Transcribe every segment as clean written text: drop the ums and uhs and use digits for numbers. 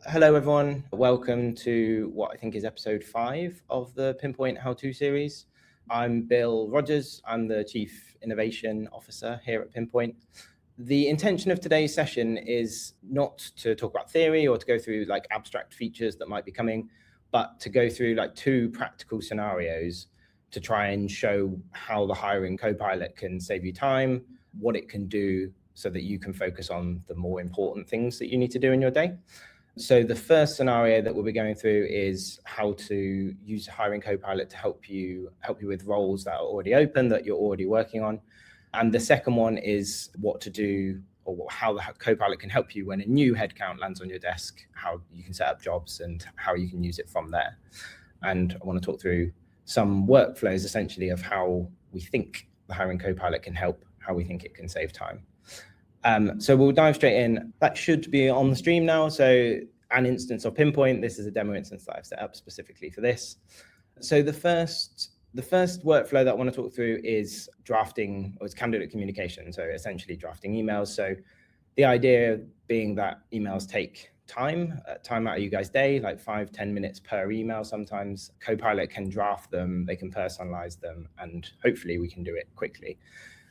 Hello, everyone. Welcome to what I think is episode 5 of the Pinpoint How To Series. I'm Bill Rogers. I'm the Chief Innovation Officer here at Pinpoint. The intention of today's session is not to talk about theory or to go through like abstract features that might be coming, but to go through like 2 practical scenarios to try and show how the hiring copilot can save you time, what it can do so that you can focus on the more important things that you need to do in your day. So the first scenario that we'll be going through is how to use Hiring Copilot to help you with roles that are already open, that you're already working on. And the second one is what to do or how the Copilot can help you when a new headcount lands on your desk, how you can set up jobs and how you can use it from there. And I want to talk through some workflows essentially of how we think the Hiring Copilot can help, how we think it can save time. So we'll dive straight in. That should be on the stream now. So an instance of Pinpoint, this is a demo instance that I've set up specifically for this. So the first workflow that I want to talk through is drafting, or it's candidate communication. So essentially drafting emails. So the idea being that emails take time out of you guys' day, like 5-10 minutes per email. Sometimes Copilot can draft them, they can personalize them, and hopefully we can do it quickly.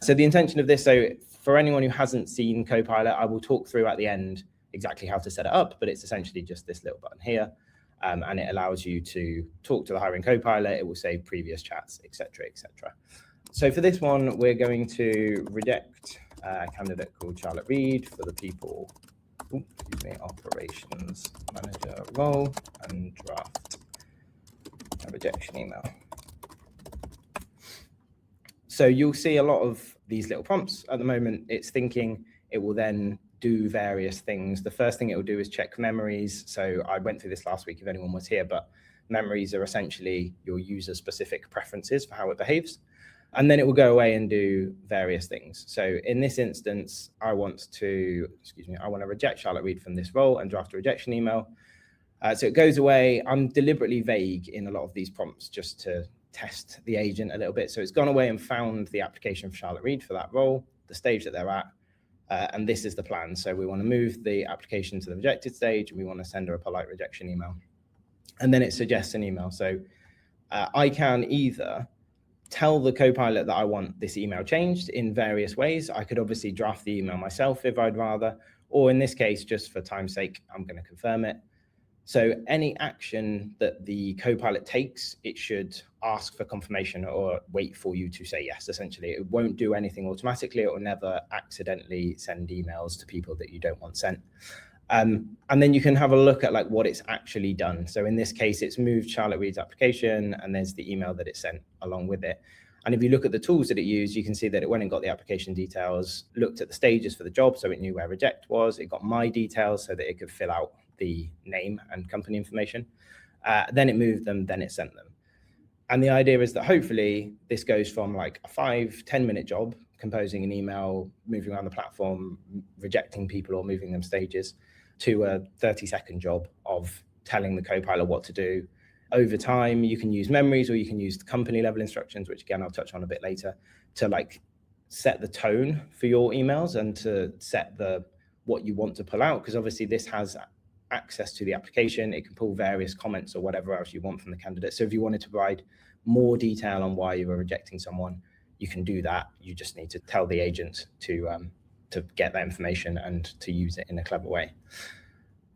So the intention of this, so for anyone who hasn't seen Copilot, I will talk through at the end exactly how to set it up, but it's essentially just this little button here, and it allows you to talk to the Hiring Copilot. It will save previous chats, etc., etc. So for this one, we're going to reject a candidate called Charlotte Reed for the people, operations manager role, and draft a rejection email. So you'll see a lot of these little prompts. At the moment, it's thinking. It will then do various things. The first thing it will do is check memories. So I went through this last week if anyone was here, but memories are essentially your user-specific preferences for how it behaves. And then it will go away and do various things. So in this instance, I want to reject Charlotte Reed from this role and draft a rejection email. So it goes away. I'm deliberately vague in a lot of these prompts just to test the agent a little bit. So it's gone away and found the application for Charlotte Reed for that role, the stage that they're at, and this is the plan. So we want to move the application to the rejected stage, and we want to send her a polite rejection email. And then it suggests an email. So I can either tell the Copilot that I want this email changed in various ways. I could obviously draft the email myself if I'd rather, or in this case, just for time's sake, I'm going to confirm it. So any action that the Copilot takes, it should ask for confirmation or wait for you to say yes, essentially. It won't do anything automatically. It will never accidentally send emails to people that you don't want sent. And then you can have a look at like what it's actually done. So in this case, it's moved Charlotte Reed's application, and there's the email that it sent along with it. And if you look at the tools that it used, you can see that it went and got the application details, looked at the stages for the job, so it knew where reject was. It got my details so that it could fill out the name and company information. Then it moved them, then it sent them. And the idea is that hopefully this goes from like a 5-10 minute job, composing an email, moving around the platform, rejecting people or moving them stages, to a 30-second job of telling the Copilot what to do. Over time, you can use memories or you can use the company level instructions, which again, I'll touch on a bit later, to like set the tone for your emails and to set what you want to pull out. Because obviously this has access to the application. It can pull various comments or whatever else you want from the candidate. So if you wanted to provide more detail on why you were rejecting someone, you can do that. You just need to tell the agent to get that information and to use it in a clever way.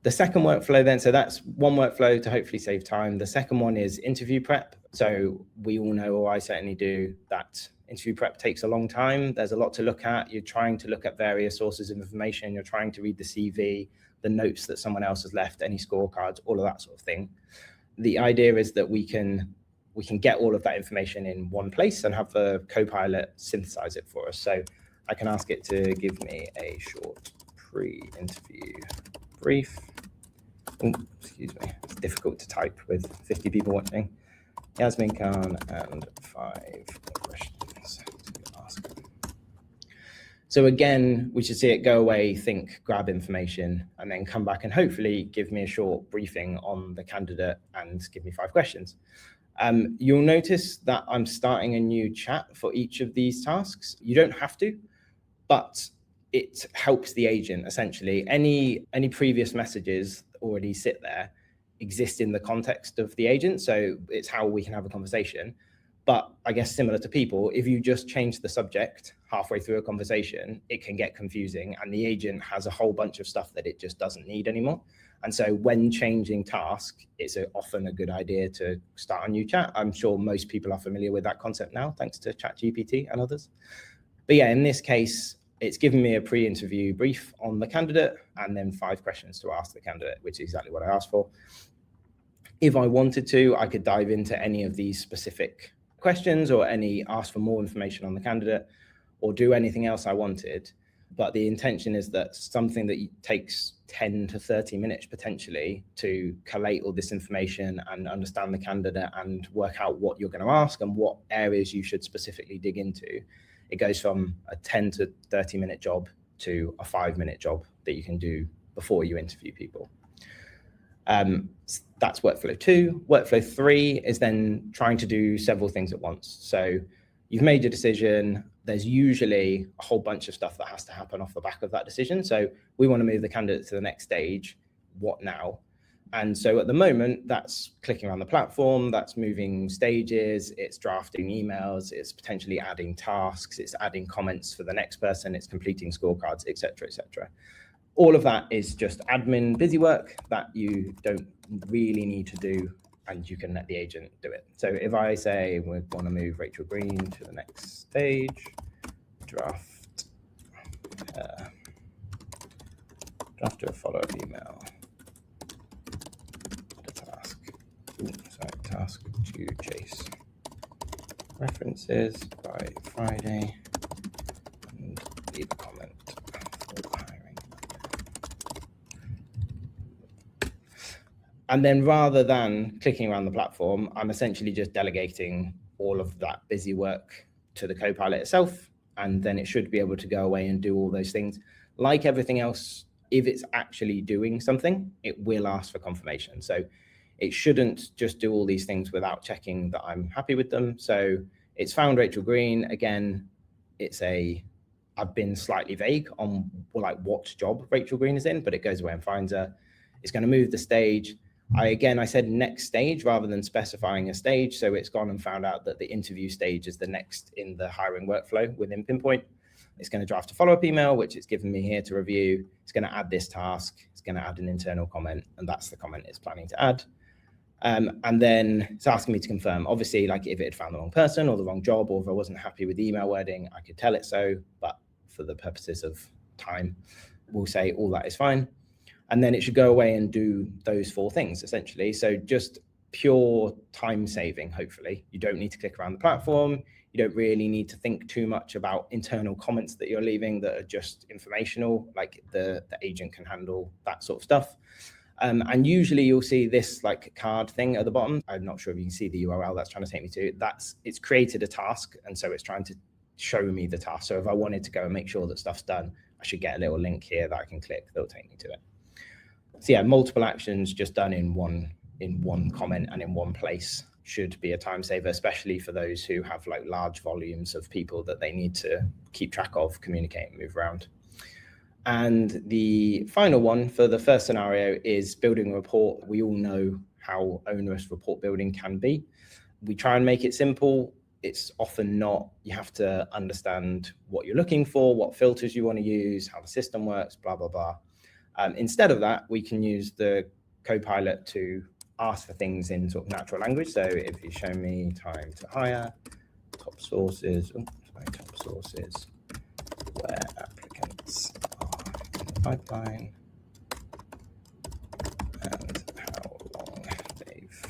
The second workflow then, so that's one workflow to hopefully save time. The second one is interview prep. So we all know, or I certainly do, that interview prep takes a long time. There's a lot to look at. You're trying to look at various sources of information. You're trying to read the CV, the notes that someone else has left, any scorecards, all of that sort of thing. The idea is that we can get all of that information in one place and have the Copilot synthesize it for us. So I can ask it to give me a short pre-interview brief. Excuse me, it's difficult to type with 50 people watching. Yasmin Khan and 5 questions to ask. So again, we should see it go away, think, grab information, and then come back and hopefully give me a short briefing on the candidate and give me 5 questions. You'll notice that I'm starting a new chat for each of these tasks. You don't have to, but it helps the agent essentially. Any previous messages already sit there exist in the context of the agent. So it's how we can have a conversation. But I guess similar to people, if you just change the subject halfway through a conversation, it can get confusing, and the agent has a whole bunch of stuff that it just doesn't need anymore. And so when changing task, it's often a good idea to start a new chat. I'm sure most people are familiar with that concept now, thanks to ChatGPT and others. But yeah, in this case, it's given me a pre-interview brief on the candidate and then 5 questions to ask the candidate, which is exactly what I asked for. If I wanted to, I could dive into any of these specific questions or ask for more information on the candidate or do anything else I wanted. But the intention is that something that takes 10 to 30 minutes potentially to collate all this information and understand the candidate and work out what you're going to ask and what areas you should specifically dig into, it goes from a 10 to 30 minute job to a 5-minute job that you can do before you interview people. That's workflow 2. Workflow 3 is then trying to do several things at once. So you've made your decision. There's usually a whole bunch of stuff that has to happen off the back of that decision. So we want to move the candidate to the next stage. What now? And so at the moment, that's clicking around the platform, that's moving stages, it's drafting emails, it's potentially adding tasks, it's adding comments for the next person, it's completing scorecards, et cetera, et cetera. All of that is just admin busy work that you don't really need to do, and you can let the agent do it. So if I say we want to move Rachel Green to the next stage, draft a follow-up email, task to chase references by Friday and leave a comment for hiring. And then rather than clicking around the platform, I'm essentially just delegating all of that busy work to the Copilot itself, and then it should be able to go away and do all those things. Like everything else, if it's actually doing something, it will ask for confirmation. So it shouldn't just do all these things without checking that I'm happy with them. So it's found Rachel Green. Again, I've been slightly vague on like what job Rachel Green is in, but it goes away and finds her. It's going to move the stage. I said next stage rather than specifying a stage. So it's gone and found out that the interview stage is the next in the hiring workflow within Pinpoint. It's going to draft a follow-up email, which it's given me here to review. It's going to add this task. It's going to add an internal comment, and that's the comment it's planning to add. And then it's asking me to confirm. Obviously, like if it had found the wrong person or the wrong job, or if I wasn't happy with the email wording, I could tell it so. But for the purposes of time, we'll say all that is fine. And then it should go away and do those 4 things, essentially. So just pure time saving, hopefully. You don't need to click around the platform. You don't really need to think too much about internal comments that you're leaving that are just informational, like the agent can handle that sort of stuff. And usually you'll see this like card thing at the bottom. I'm not sure if you can see the URL that's trying to take me to. It's created a task, and so it's trying to show me the task. So if I wanted to go and make sure that stuff's done, I should get a little link here that I can click that'll take me to it. So yeah, multiple actions just done in one comment and in one place should be a time saver, especially for those who have like large volumes of people that they need to keep track of, communicate, and move around. And the final one for the first scenario is building a report. We all know how onerous report building can be. We try and make it simple. It's often not. You have to understand what you're looking for, what filters you want to use, how the system works, blah, blah, blah. Instead of that, we can use the Copilot to ask for things in sort of natural language. So if you show me time to hire, top sources where applicants are in the pipeline, and how long they've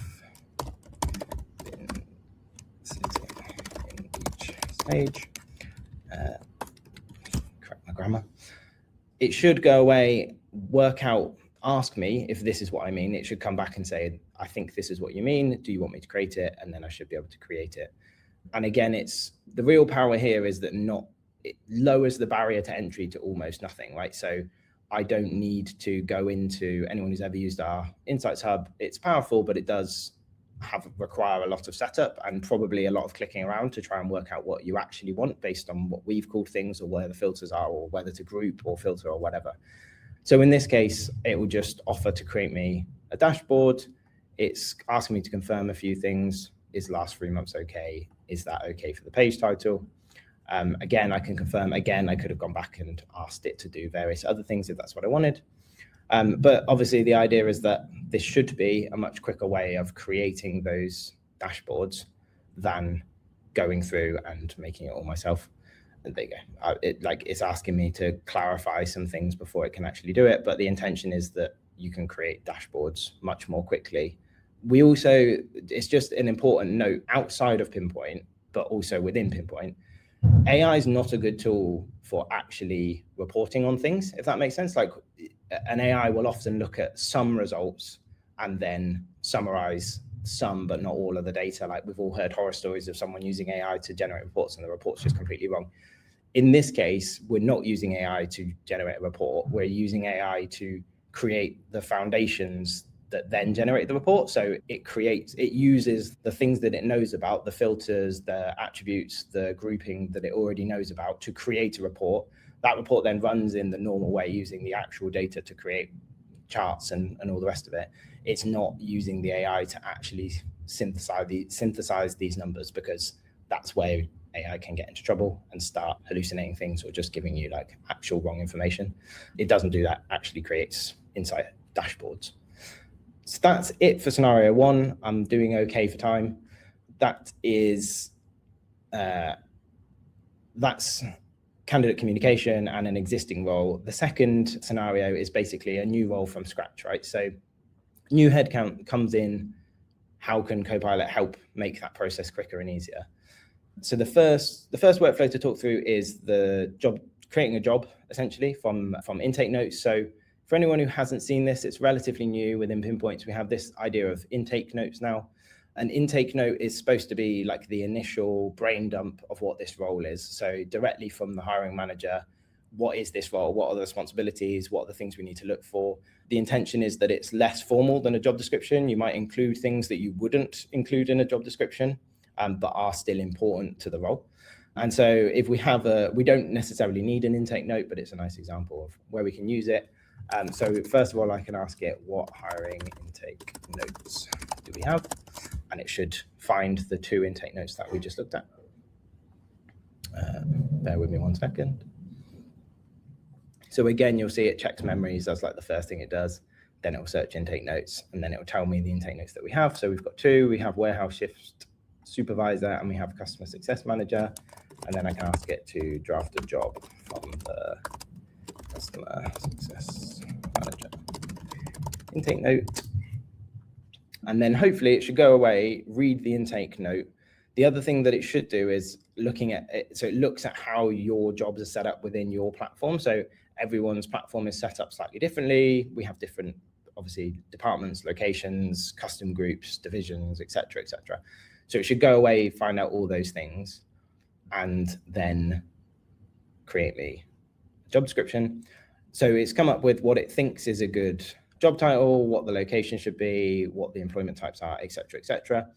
been sitting in each stage. Correct my grammar. It should go away, work out, ask me if this is what I mean. It should come back and say, I think this is what you mean. Do you want me to create it? And then I should be able to create it. And again, it's the real power here is that it lowers the barrier to entry to almost nothing, right? So I don't need to go into anyone who's ever used our Insights Hub. It's powerful, but it does require a lot of setup and probably a lot of clicking around to try and work out what you actually want based on what we've called things or where the filters are or whether to group or filter or whatever. So in this case, it will just offer to create me a dashboard. It's asking me to confirm a few things. Is last 3 months okay? Is that okay for the page title? Again, I can confirm. Again, I could have gone back and asked it to do various other things if that's what I wanted. But obviously the idea is that this should be a much quicker way of creating those dashboards than going through and making it all myself. And there you go. It's asking me to clarify some things before it can actually do it. But the intention is that you can create dashboards much more quickly. We also, it's just an important note outside of Pinpoint, but also within Pinpoint, AI is not a good tool for actually reporting on things, if that makes sense. Like an AI will often look at some results and then summarize some, but not all of the data. Like we've all heard horror stories of someone using AI to generate reports and the report's just completely wrong. In this case, we're not using AI to generate a report. We're using AI to create the foundations that then generate the report. So it uses the things that it knows about, the filters, the attributes, the grouping that it already knows about to create a report. That report then runs in the normal way using the actual data to create charts and all the rest of it. It's not using the AI to actually synthesize these numbers, because that's where AI can get into trouble and start hallucinating things or just giving you like actual wrong information. It doesn't do that, actually creates insight dashboards. So that's it for scenario one. I'm doing okay for time. That's candidate communication and an existing role. The second scenario is basically a new role from scratch, right? So new headcount comes in. How can Copilot help make that process quicker and easier? So the first workflow to talk through is the job, creating a job essentially from intake notes. So for anyone who hasn't seen this, it's relatively new within Pinpoint. We have this idea of intake notes now. An intake note is supposed to be like the initial brain dump of what this role is. So directly from the hiring manager, what is this role? What are the responsibilities? What are the things we need to look for? The intention is that it's less formal than a job description. You might include things that you wouldn't include in a job description, but are still important to the role. And so if we don't necessarily need an intake note, but it's a nice example of where we can use it. So first of all, I can ask it, what hiring intake notes do we have? And it should find the 2 intake notes that we just looked at. Bear with me 1 second. So again, you'll see it checks memories. That's like the first thing it does. Then it will search intake notes, and then it will tell me the intake notes that we have. So we've got 2. We have warehouse shift supervisor, and we have customer success manager. And then I can ask it to draft a job from the customer success manager intake note. And then hopefully it should go away, read the intake note. The other thing that it should do is looking at it. So it looks at how your jobs are set up within your platform. So everyone's platform is set up slightly differently. We have different, obviously, departments, locations, custom groups, divisions, et cetera, et cetera. So it should go away, find out all those things, and then create me a job description. So it's come up with what it thinks is a good job title, what the location should be, what the employment types are, et cetera, et cetera.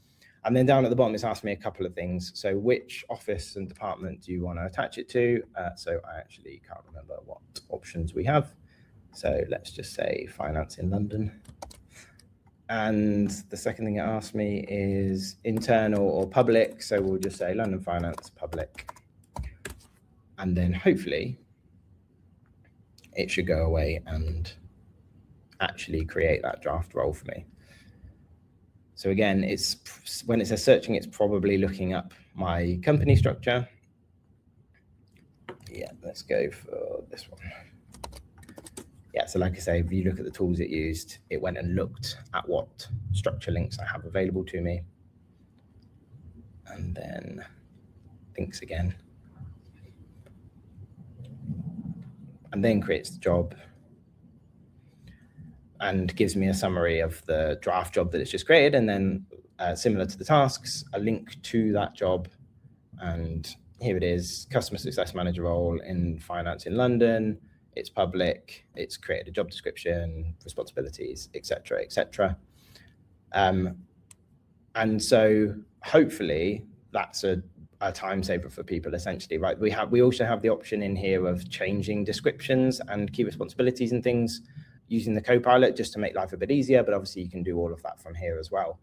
And then down at the bottom, it's asked me a couple of things. So which office and department do you want to attach it to? So I actually can't remember what options we have. So let's just say finance in London. And the second thing it asked me is internal or public. So we'll just say London Finance Public. And then hopefully it should go away and actually create that draft role for me. So again, when it says searching, it's probably looking up my company structure. Yeah, let's go for this one. Yeah, so like I say, if you look at the tools it used, it went and looked at what structure links I have available to me. And then thinks again. And then creates the job and gives me a summary of the draft job that it's just created. And then similar to the tasks, a link to that job. And here it is, customer success manager role in finance in London. It's public, it's created a job description, responsibilities, et cetera, et cetera. And so hopefully that's a a time saver for people, essentially, right? We also have the option in here of changing descriptions and key responsibilities and things using the Copilot just to make life a bit easier, but obviously you can do all of that from here as well.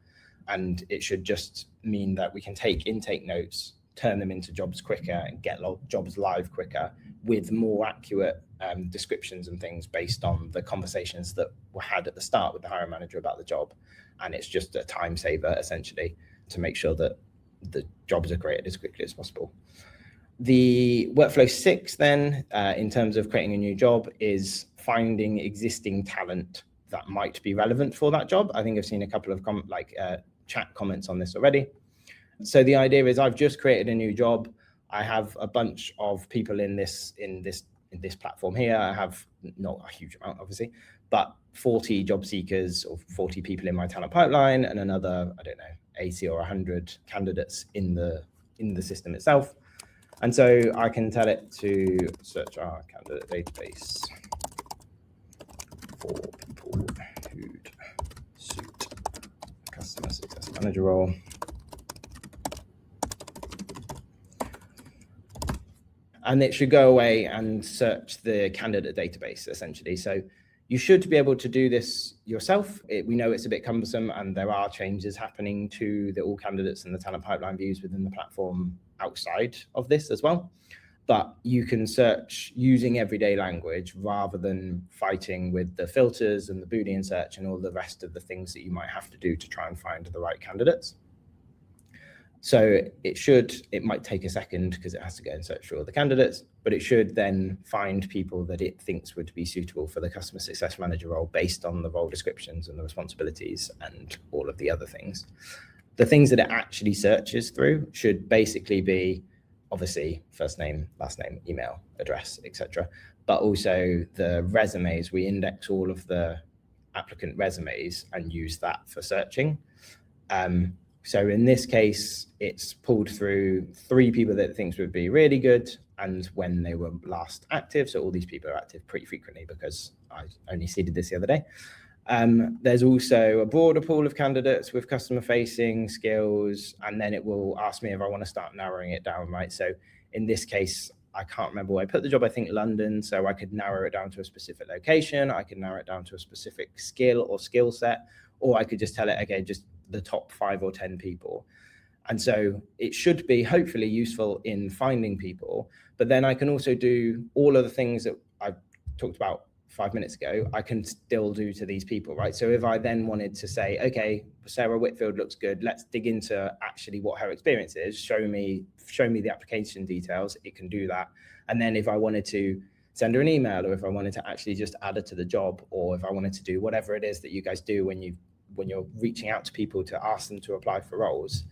And it should just mean that we can take intake notes, turn them into jobs quicker, and get jobs live quicker with more accurate descriptions and things based on the conversations that were had at the start with the hiring manager about the job. And it's just a time saver, essentially, to make sure that the jobs are created as quickly as possible. The workflow 6 then, in terms of creating a new job, is finding existing talent that might be relevant for that job. I think I've seen a couple of chat comments on this already. So the idea is I've just created a new job. I have a bunch of people in this platform here. I have not a huge amount, obviously, but 40 job seekers or 40 people in my talent pipeline, and another, I don't know, 80 or 100 candidates in the system itself. And so I can tell it to search our candidate database for people who'd suit customer success manager role. And it should go away and search the candidate database, essentially. So you should be able to do this yourself. We know it's a bit cumbersome, and there are changes happening to the all candidates and the talent pipeline views within the platform outside of this as well. But you can search using everyday language rather than fighting with the filters and the Boolean search and all the rest of the things that you might have to do to try and find the right candidates. So it might take a second because it has to go and search for all the candidates, but it should then find people that it thinks would be suitable for the customer success manager role based on the role descriptions and the responsibilities and all of the other things. The things that it actually searches through should basically be, obviously, first name, last name, email, address, etc. But also the resumes. We index all of the applicant resumes and use that for searching. So in this case, it's pulled through 3 people that it thinks would be really good and when they were last active. So all these people are active pretty frequently because I only seeded this the other day. There's also a broader pool of candidates with customer-facing skills, and then it will ask me if I want to start narrowing it down, right? So in this case, I can't remember where I put the job, I think London, so I could narrow it down to a specific location, I could narrow it down to a specific skill or skill set, or I could just tell it, okay, just the top 5 or 10 people. And so it should be hopefully useful in finding people, but then I can also do all of the things that I talked about 5 minutes ago, I can still do to these people, right? So if I then wanted to say, okay, Sarah Whitfield looks good, let's dig into actually what her experience is, show me the application details, it can do that. And then if I wanted to send her an email, or if I wanted to actually just add her to the job, or if I wanted to do whatever it is that you guys do when you're reaching out to people to ask them to apply for roles,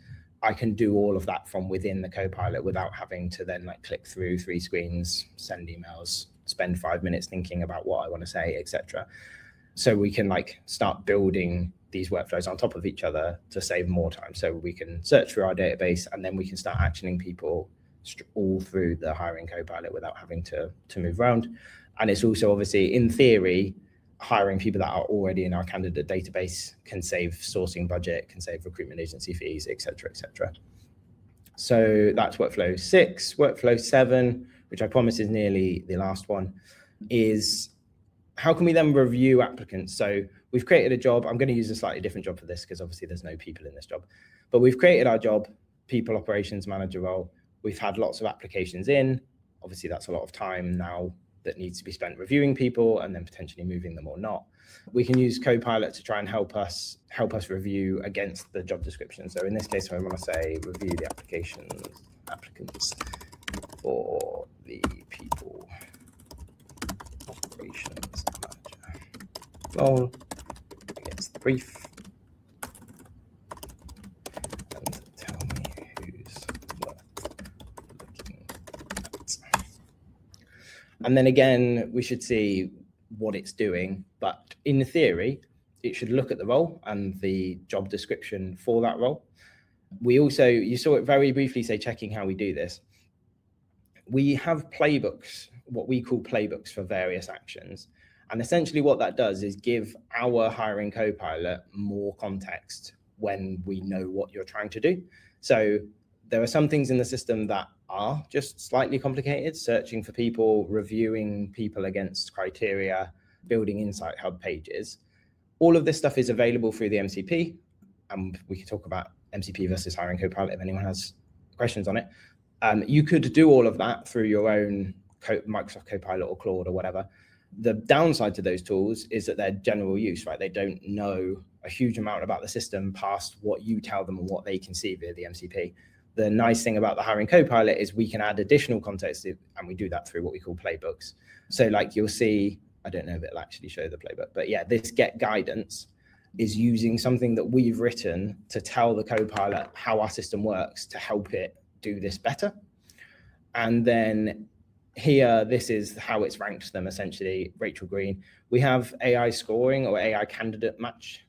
I can do all of that from within the Copilot without having to then click through 3 screens, send emails, spend 5 minutes thinking about what I want to say, etc. So we can start building these workflows on top of each other to save more time. So we can search through our database, and then we can start actioning people all through the hiring Copilot without having to move around. And it's also, obviously, in theory, hiring people that are already in our candidate database can save sourcing budget, can save recruitment agency fees, etc., etc. So that's workflow 6. Workflow 7, which I promise is nearly the last one, is how can we then review applicants? So we've created a job. I'm going to use a slightly different job for this because obviously there's no people in this job, but we've created our job, people operations manager role. We've had lots of applications in. Obviously that's a lot of time now that needs to be spent reviewing people and then potentially moving them or not. We can use Copilot to try and help us review against the job description. So in this case, I want to say review the applicants for the people operations manager role against the brief, and tell me who's worth looking at. And then again, we should see what it's doing, but in theory, it should look at the role and the job description for that role. We also, you saw it very briefly say checking how we do this. We have playbooks, what we call playbooks for various actions. And essentially what that does is give our hiring Copilot more context when we know what you're trying to do. So There are some things in the system that are just slightly complicated, searching for people, reviewing people against criteria, building Insight Hub pages. All of this stuff is available through the MCP, and we can talk about MCP versus Hiring Copilot if anyone has questions on it. You could do all of that through your own Microsoft Copilot or Claude or whatever. The downside to those tools is that they're general use, right? They don't know a huge amount about the system past what you tell them and what they can see via the MCP. The nice thing about the Hiring Copilot is we can add additional context, and we do that through what we call playbooks. So like you'll see, I don't know if it'll actually show the playbook, but yeah, this get guidance is using something that we've written to tell the Copilot how our system works to help it do this better. And then here, this is how it's ranked them essentially. Rachel Green. We have AI scoring or AI candidate match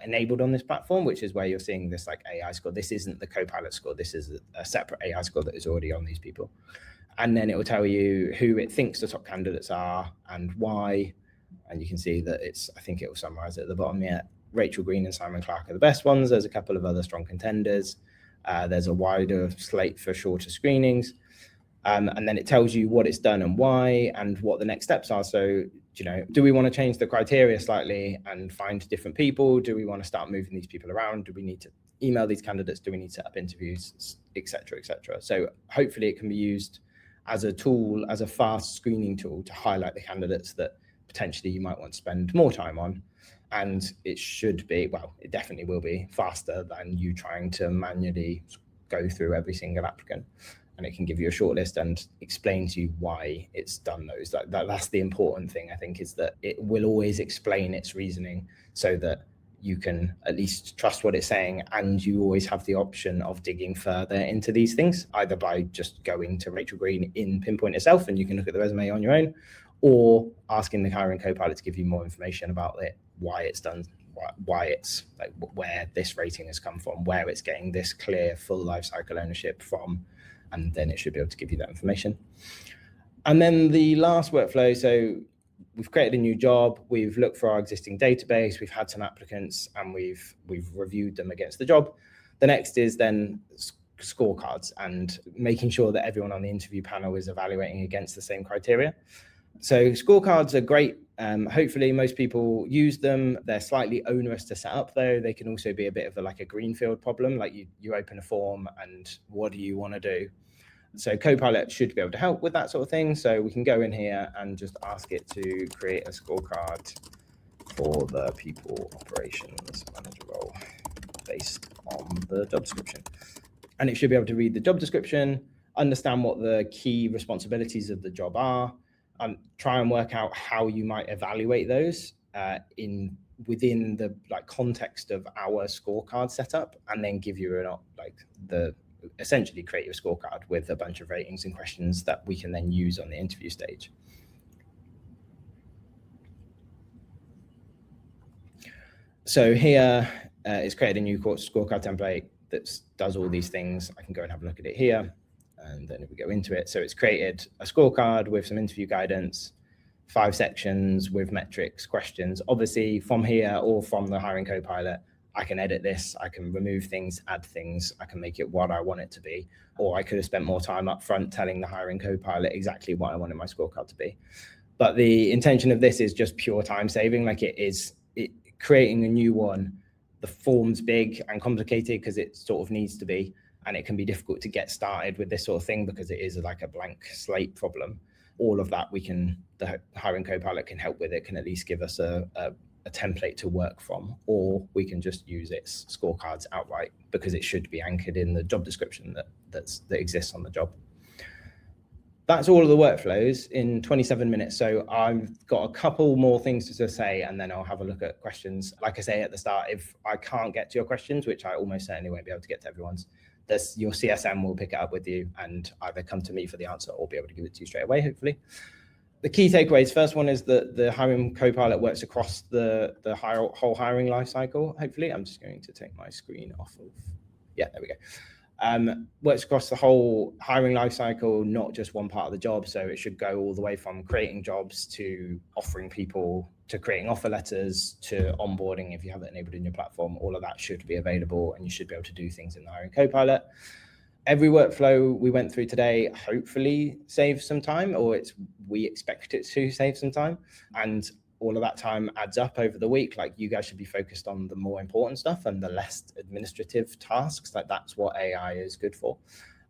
enabled on this platform, which is where you're seeing this like AI score. This isn't the Copilot score. This is a separate AI score that is already on these people. And then it will tell you who it thinks the top candidates are and why. And you can see that I think it will summarize it at the bottom here. Rachel Green and Simon Clark are the best ones. There's a couple of other strong contenders. There's a wider slate for shorter screenings. And then it tells you what it's done and why and what the next steps are. So, do we want to change the criteria slightly and find different people? Do we want to start moving these people around? Do we need to email these candidates? Do we need to set up interviews, et cetera, et cetera? So hopefully it can be used as a tool, as a fast screening tool to highlight the candidates that potentially you might want to spend more time on. And it should be, well, it definitely will be faster than you trying to manually go through every single applicant. And it can give you a shortlist and explain to you why it's done those. That's the important thing, I think, is that it will always explain its reasoning so that you can at least trust what it's saying, and you always have the option of digging further into these things, either by just going to Rachel Green in Pinpoint itself and you can look at the resume on your own, or asking the Hiring Copilot to give you more information about it, why it's done, why it's like where this rating has come from, where it's getting this clear full lifecycle ownership from. And then it should be able to give you that information. And then the last workflow, so we've created a new job, we've looked for our existing database, we've had some applicants, and we've reviewed them against the job. The next is then scorecards and making sure that everyone on the interview panel is evaluating against the same criteria. So scorecards are great. Hopefully most people use them. They're slightly onerous to set up though. They can also be a bit of a greenfield problem, like you open a form and what do you want to do? So Copilot should be able to help with that sort of thing. So we can go in here and just ask it to create a scorecard for the people operations manager role based on the job description. And it should be able to read the job description, understand what the key responsibilities of the job are, and try and work out how you might evaluate those within the context of our scorecard setup, and then give you essentially create your scorecard with a bunch of ratings and questions that we can then use on the interview stage. So here it's created a new scorecard template that does all these things. I can go and have a look at it here. And then if we go into it, so it's created a scorecard with some interview guidance, 5 sections with metrics, questions. Obviously from here or from the Hiring Copilot, I can edit this, I can remove things, add things, I can make it what I want it to be. Or I could have spent more time up front telling the Hiring Copilot exactly what I wanted my scorecard to be. But the intention of this is just pure time saving. Creating a new one, the form's big and complicated because it sort of needs to be. And it can be difficult to get started with this sort of thing because it is like a blank slate problem. All of that the Hiring Copilot can help with. It can at least give us a template to work from, or we can just use its scorecards outright because it should be anchored in the job description that exists on the job. That's all of the workflows in 27 minutes. So I've got a couple more things to say, and then I'll have a look at questions. Like I say at the start, if I can't get to your questions, which I almost certainly won't be able to get to everyone's, your CSM will pick it up with you and either come to me for the answer or be able to give it to you straight away, hopefully. The key takeaways, first one is that the Hiring Copilot works across the whole hiring lifecycle, hopefully. I'm just going to take my screen off of, yeah, there we go. Works across the whole hiring lifecycle, not just one part of the job. So it should go all the way from creating jobs to offering people, to creating offer letters, to onboarding if you have it enabled in your platform. All of that should be available and you should be able to do things in the Hiring Copilot. Every workflow we went through today hopefully saves some time, or we expect it to save some time. And all of that time adds up over the week. Like, you guys should be focused on the more important stuff and the less administrative tasks. Like, that's what AI is good for.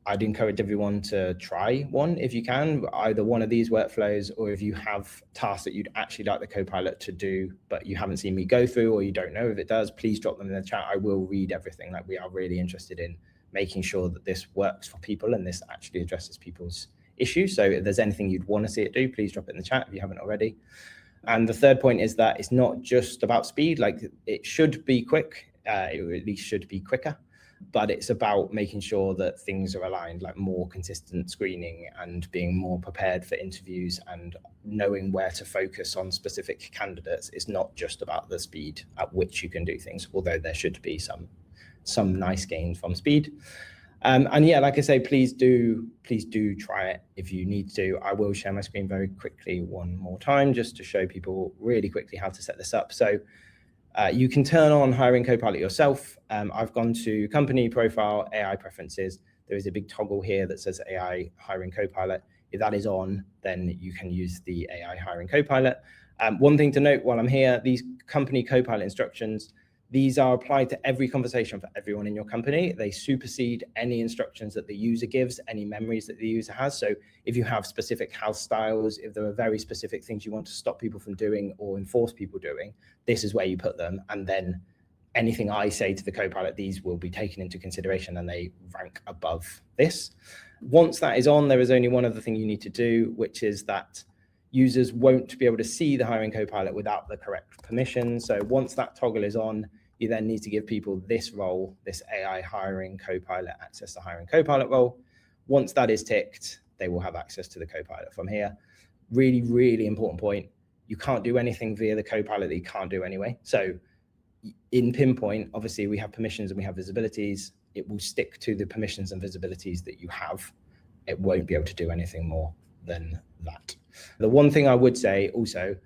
I'd encourage everyone to try one if you can, either one of these workflows, or if you have tasks that you'd actually like the Copilot to do, but you haven't seen me go through, or you don't know if it does, please drop them in the chat. I will read everything. Like, we are really interested in making sure that this works for people and this actually addresses people's issues. So if there's anything you'd want to see it do, please drop it in the chat if you haven't already. And the third point is that it's not just about speed. Like, it should be quick, it at least should be quicker, but it's about making sure that things are aligned, like more consistent screening and being more prepared for interviews and knowing where to focus on specific candidates. It's not just about the speed at which you can do things, although there should be some nice gains from speed. And yeah, like I say, please do try it if you need to. I will share my screen very quickly one more time just to show people really quickly how to set this up. So you can turn on Hiring Copilot yourself. I've gone to company profile, AI preferences. There is a big toggle here that says AI Hiring Copilot. If that is on, then you can use the AI Hiring Copilot. One thing to note while I'm here, these company Copilot instructions, these are applied to every conversation for everyone in your company. They supersede any instructions that the user gives, any memories that the user has. So if you have specific house styles, if there are very specific things you want to stop people from doing or enforce people doing, this is where you put them. And then anything I say to the Copilot, these will be taken into consideration and they rank above this. Once that is on, there is only one other thing you need to do, which is that users won't be able to see the Hiring Copilot without the correct permission. So once that toggle is on, you then need to give people this role, this AI Hiring Copilot access to Hiring Copilot role. Once that is ticked, they will have access to the Copilot from here. Really, really important point. You can't do anything via the Copilot that you can't do anyway. So in Pinpoint, obviously we have permissions and we have visibilities. It will stick to the permissions and visibilities that you have. It won't be able to do anything more than that. The one thing I would say also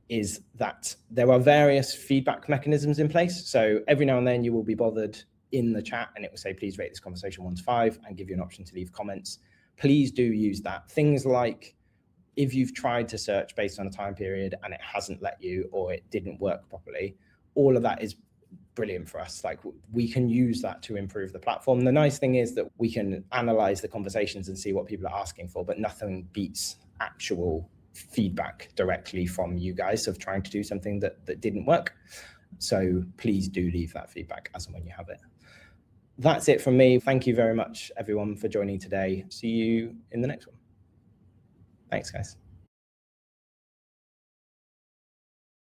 is that there are various feedback mechanisms in place. So every now and then you will be bothered in the chat and it will say, please rate this conversation 1 to 5 and give you an option to leave comments. Please do use that. Things like if you've tried to search based on a time period and it hasn't let you, or it didn't work properly, all of that is brilliant for us. Like, we can use that to improve the platform. The nice thing is that we can analyze the conversations and see what people are asking for, but nothing beats actual feedback directly from you guys of trying to do something that didn't work. So please do leave that feedback as and when you have it. That's it from me. Thank you very much, everyone, for joining today. See you in the next one. Thanks, guys.